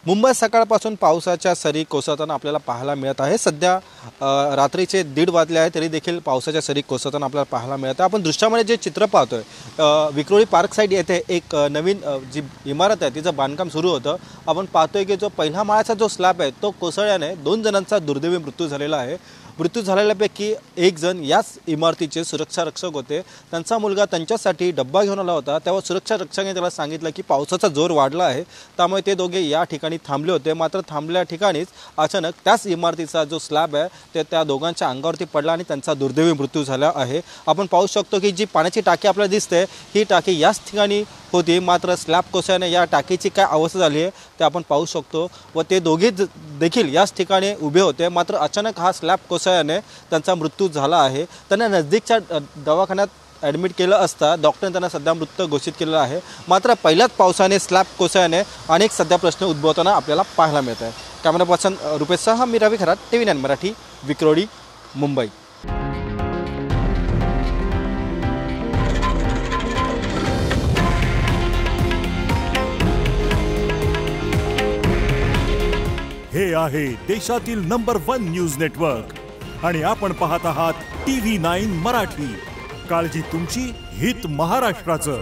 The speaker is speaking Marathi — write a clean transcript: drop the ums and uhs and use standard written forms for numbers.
मुंबईत सकाळपासून पावसाच्या सरी कोसळताना आपल्याला पाहायला मिळत आहे। सध्या रात्रीचे 1:30 वाजले आहे तरी देखील पावसाच्या सरी कोसळताना आपल्याला पाहायला मिळत आहे। आपण दृश्यामध्ये जे चित्र पाहतोय विक्रोळी पार्क साइड येथे एक नवीन जी इमारत आहे तिचं बांधकाम सुरू होतं। आपण पाहतोय की जो पहिला माळाचा जो स्लॅब आहे तो कोसळल्याने 2 जणांचा दुर्दैवी मृत्यू झालेला आहे। मृत्यू झालेल्यापैकी एक जण याच इमारतीचे सुरक्षा रक्षक होते। त्यांचा मुलगा त्यांच्यासाठी डब्बा घेऊन आला होता, तेव्हा सुरक्षा रक्षकाने त्याला सांगितलं की पावसाचा जोर वाढला आहे, त्यामुळे ते दोघे या ठिकाणी थांबले होते। मात्र थांबल्या ठिकाणीच अचानक त्याच इमारतीचा जो स्लॅब आहे ते त्या दोघांच्या अंगावरती पडला आणि त्यांचा दुर्दैवी मृत्यू झाला आहे। आपण पाहू शकतो की जी पाण्याची टाकी आपल्याला दिसते ही टाकी याच ठिकाणी होती, मात्र स्लॅब कोसळल्याने या टाकीची काय अवस्था झाली आहे ते आपण पाहू शकतो। व ते दोघे देखील याच ठिकाणी उभे होते, मात्र अचानक हा स्लॅब कोसळल्याने त्यांचा मृत्यू झाला आहे। त्यांना नजदीकच्या दवाखान्यात ॲडमिट केलं असता डॉक्टरने त्यांना सध्या मृत घोषित केलेलं आहे। मात्र पहिल्याच पावसाने स्लॅब कोसळल्याने अनेक सध्या प्रश्न उद्भवताना आपल्याला पाहायला मिळत आहे। कॅमेरा पर्सन रुपेशसह मी रवी खरात, TV9 मराठी, विक्रोळी, मुंबई। हे आहे देशातील नंबर 1 न्यूज नेटवर्क आणि आपण पाहत आहात TV9 मराठी। काळजी तुमची, हित महाराष्ट्राचं।